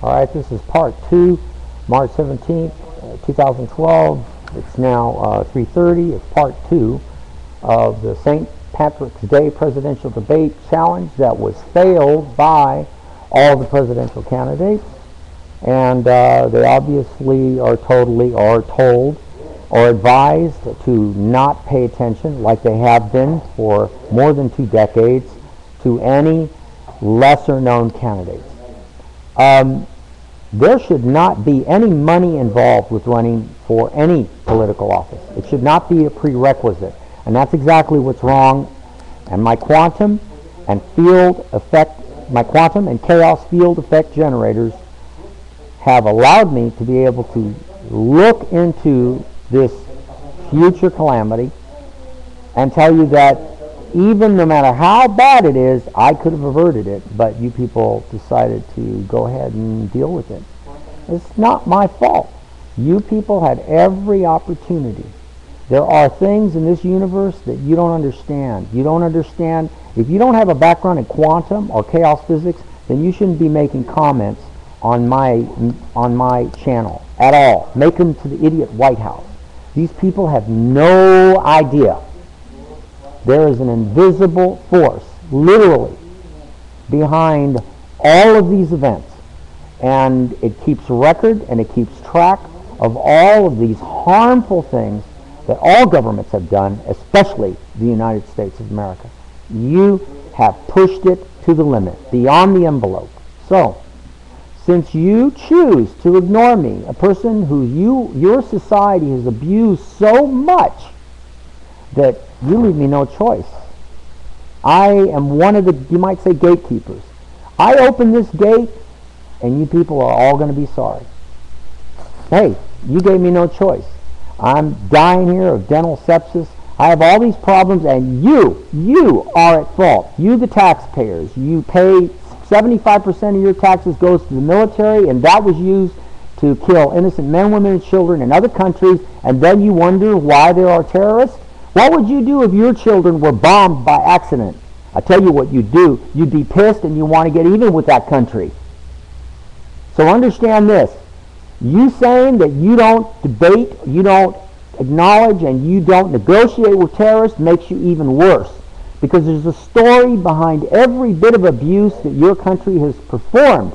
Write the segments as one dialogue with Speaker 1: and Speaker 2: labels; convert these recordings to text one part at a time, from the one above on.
Speaker 1: Alright, this is part 2, March 17th, 2012. It's now 3:30. It's part 2 of the St. Patrick's Day presidential debate challenge that was failed by all the presidential candidates. And they obviously are told or advised to not pay attention, like they have been for more than 2 decades, to any lesser known candidates. There should not be any money involved with running for any political office. It should not be a prerequisite. And that's exactly what's wrong. And my quantum and chaos field effect generators have allowed me to be able to look into this future calamity and tell you that even no matter how bad it is, I could have averted it, but you people decided to go ahead and deal with it. It's not my fault. You people had every opportunity. There are things in this universe that you don't understand. You don't understand. If you don't have a background in quantum or chaos physics, then you shouldn't be making comments on my channel at all. Make them to the idiot White House. These people have no idea. There is an invisible force, literally, behind all of these events. And it keeps record and it keeps track of all of these harmful things that all governments have done, especially the United States of America. You have pushed it to the limit, beyond the envelope. So, since you choose to ignore me, a person who your society has abused so much that you leave me no choice. I am one of the, you might say, gatekeepers. I open this gate, and you people are all going to be sorry. Hey, you gave me no choice. I'm dying here of dental sepsis. I have all these problems, and you are at fault. You, the taxpayers, you pay 75% of your taxes goes to the military, and that was used to kill innocent men, women, and children in other countries, and then you wonder why there are terrorists? What would you do if your children were bombed by accident? I tell you what you'd do. You'd be pissed and you want to get even with that country. So understand this. You saying that you don't debate, you don't acknowledge, and you don't negotiate with terrorists makes you even worse. Because there's a story behind every bit of abuse that your country has performed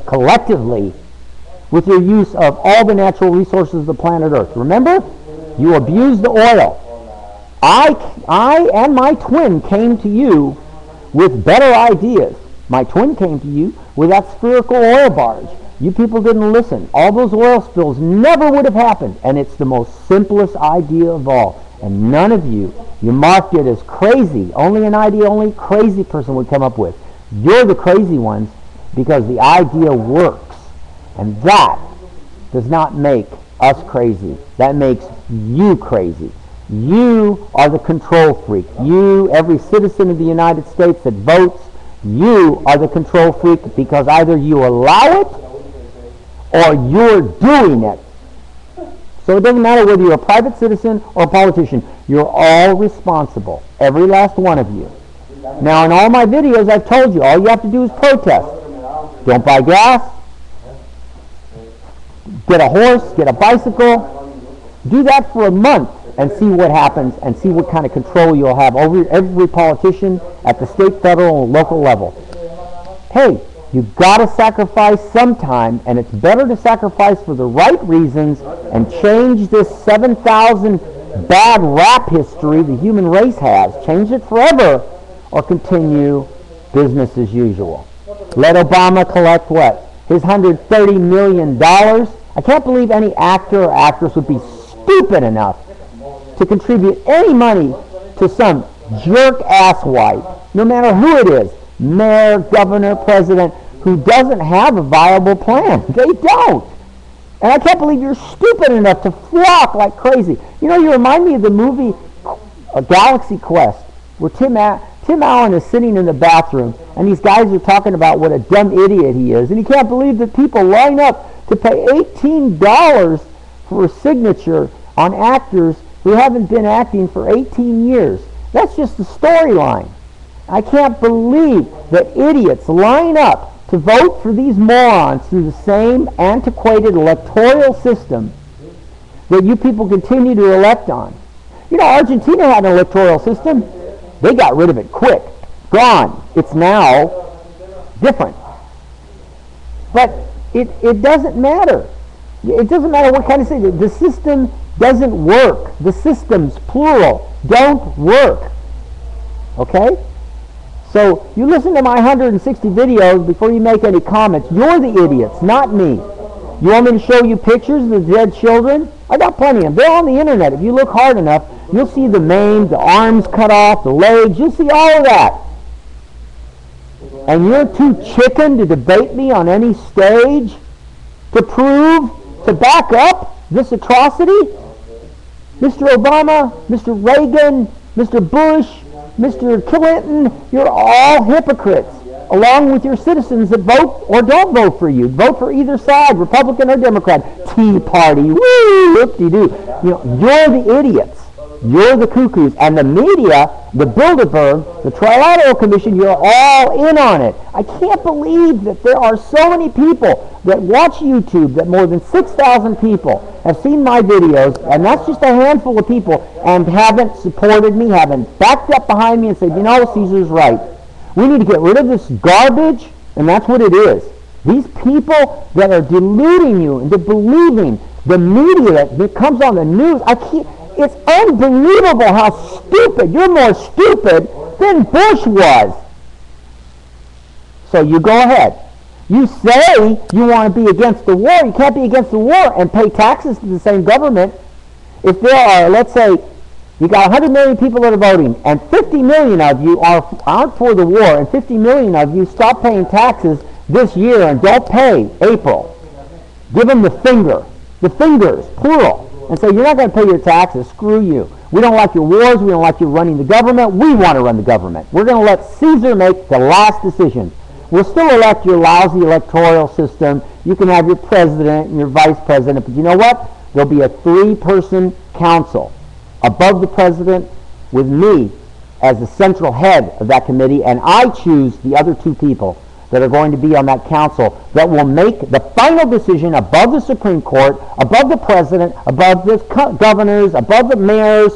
Speaker 1: collectively with your use of all the natural resources of the planet Earth. Remember? You abused the oil. I and my twin came to you with better ideas. My twin came to you with that spherical oil barge. You people didn't listen. All those oil spills never would have happened, and it's the most simplest idea of all. And none of you marked it as crazy. Only an idea only crazy person would come up with. You're the crazy ones because the idea works. And that does not make us crazy. That makes you crazy. You are the control freak. You, every citizen of the United States that votes, you are the control freak because either you allow it or you're doing it. So it doesn't matter whether you're a private citizen or a politician. You're all responsible. Every last one of you. Now in all my videos I've told you, all you have to do is protest. Don't buy gas. Get a horse. Get a bicycle. Do that for a month and see what happens and see what kind of control you'll have over every politician at the state, federal, and local level. Hey, you've got to sacrifice sometime, and it's better to sacrifice for the right reasons and change this 7,000 bad rap history the human race has. Change it forever or continue business as usual. Let Obama collect what? His $130 million? I can't believe any actor or actress would be stupid enough to contribute any money to some jerk asswipe, no matter who it is, mayor, governor, president, who doesn't have a viable plan. They don't. And I can't believe you're stupid enough to flock like crazy. You know, you remind me of the movie Galaxy Quest, where Tim Allen is sitting in the bathroom, and these guys are talking about what a dumb idiot he is, and he can't believe that people line up to pay $18 for a signature on actors who haven't been acting for 18 years. That's just the storyline. I can't believe that idiots line up to vote for these morons through the same antiquated electoral system that you people continue to elect on. You know, Argentina had an electoral system. They got rid of it quick. Gone. It's now different. But it doesn't matter. It doesn't matter what kind of system. The system doesn't work. The systems, plural, don't work. Okay? So you listen to my 160 videos before you make any comments. You're the idiots, not me. You want me to show you pictures of the dead children? I got plenty of them. They're on the internet. If you look hard enough, you'll see the maimed, the arms cut off, the legs. You'll see all of that. And you're too chicken to debate me on any stage to prove, to back up this atrocity? Mr. Obama, Mr. Reagan, Mr. Bush, Mr. Clinton, you're all hypocrites, along with your citizens that vote or don't vote for you. Vote for either side, Republican or Democrat. Tea Party, woo, whoop-de-doo. You know, you're the idiots. You're the cuckoos. And the media, the Bilderberg, the Trilateral Commission, you're all in on it. I can't believe that there are so many people that watch YouTube, that more than 6,000 people have seen my videos, and that's just a handful of people, and haven't supported me, haven't backed up behind me and said, you know, Caesar's right. We need to get rid of this garbage, and that's what it is. These people that are deluding you into believing the media that comes on the news, it's unbelievable how stupid. You're more stupid than Bush was. So you go ahead. You say you want to be against the war. You can't be against the war and pay taxes to the same government. If there are, let's say, you got 100 million people that are voting, and 50 million of you aren't for the war, and 50 million of you stop paying taxes this year and don't pay April. Give them the finger. The fingers, plural. And say, you're not going to pay your taxes, screw you. We don't like your wars, we don't like you running the government, we want to run the government. We're going to let Caesar make the last decision. We'll still elect your lousy electoral system. You can have your president and your vice president, but you know what? There'll be a 3-person council above the president with me as the central head of that committee, and I choose the other 2 people that are going to be on that council that will make the final decision above the Supreme Court, above the president, above the governors, above the mayors.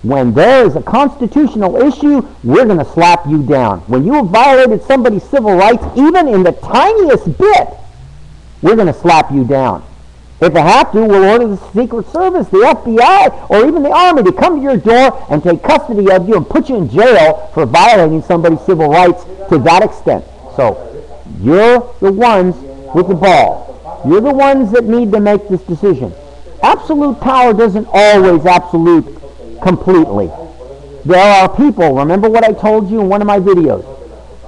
Speaker 1: When there is a constitutional issue, we're going to slap you down. When you have violated somebody's civil rights, even in the tiniest bit, we're going to slap you down. If they have to, we'll order the Secret Service, the FBI, or even the Army to come to your door and take custody of you and put you in jail for violating somebody's civil rights to that extent. So, you're the ones with the ball. You're the ones that need to make this decision. Absolute power doesn't always absolute completely. There are people, remember what I told you in one of my videos,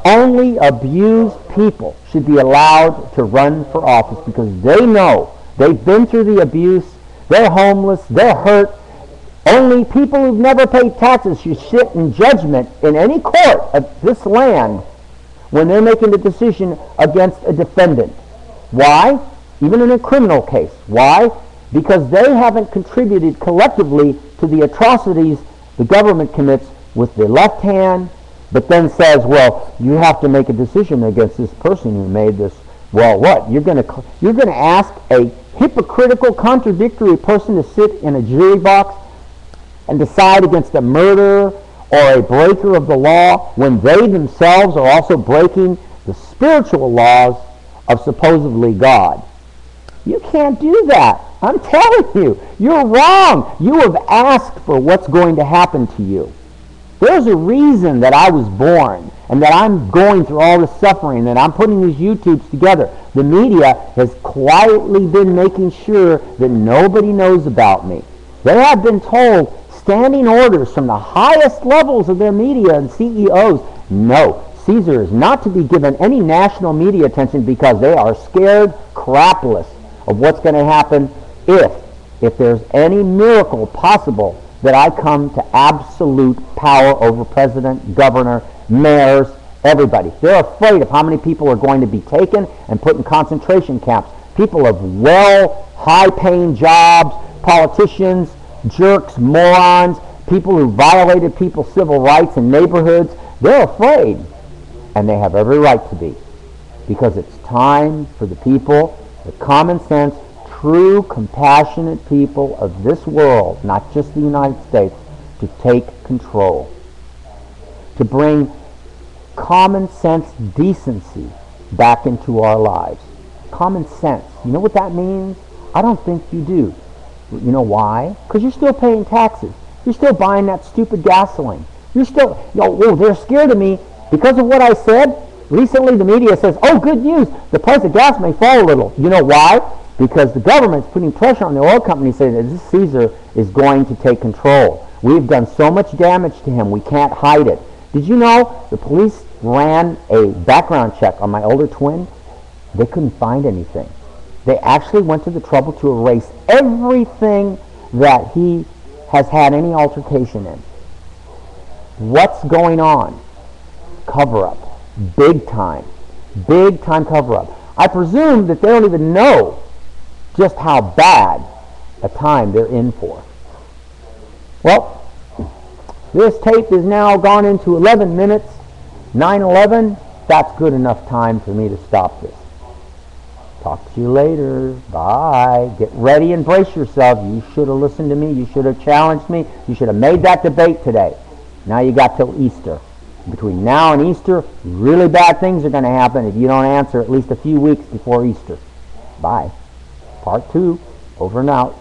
Speaker 1: only abused people should be allowed to run for office because they know they've been through the abuse, they're homeless, they're hurt. Only people who've never paid taxes should sit in judgment in any court of this land when they're making a decision against a defendant. Why? Even in a criminal case. Why? Because they haven't contributed collectively to the atrocities the government commits with the left hand, but then says, well, you have to make a decision against this person who made this. Well, what? You're going to ask a hypocritical, contradictory person to sit in a jury box and decide against a murderer or a breaker of the law when they themselves are also breaking the spiritual laws of supposedly God. You can't do that. I'm telling you, you're wrong. You have asked for what's going to happen to you. There's a reason that I was born and that I'm going through all this suffering, and I'm putting these YouTubes together. The media has quietly been making sure that nobody knows about me. They have been told standing orders from the highest levels of their media and CEOs, no, Caesar is not to be given any national media attention because they are scared crapless of what's going to happen if there's any miracle possible that I come to absolute power over president, governor, mayors, everybody. They're afraid of how many people are going to be taken and put in concentration camps. People of high-paying jobs, politicians, jerks, morons, people who violated people's civil rights in neighborhoods. They're afraid, and they have every right to be. because it's time for the people, the common sense, true, compassionate people of this world, not just the United States, to take control. To bring common sense decency back into our lives. Common sense. You know what that means? I don't think you do. You know why? Because you're still paying taxes. You're still buying that stupid gasoline. You're still, they're scared of me because of what I said. Recently the media says, oh, good news, the price of gas may fall a little. You know why? Because the government's putting pressure on the oil companies saying that this Caesar is going to take control. We've done so much damage to him, we can't hide it. Did you know the police ran a background check on my older twin? They couldn't find anything. They actually went to the trouble to erase everything that he has had any altercation in. What's going on? Cover-up. Big time cover-up. I presume that they don't even know just how bad a time they're in for. Well, this tape is now gone into 11 minutes, 9:11. That's good enough time for me to stop this. Talk to you later. Bye. Get ready and brace yourself. You should have listened to me. You should have challenged me. You should have made that debate today. Now you got till Easter. Between now and Easter, really bad things are going to happen if you don't answer at least a few weeks before Easter. Bye. Part 2, over and out.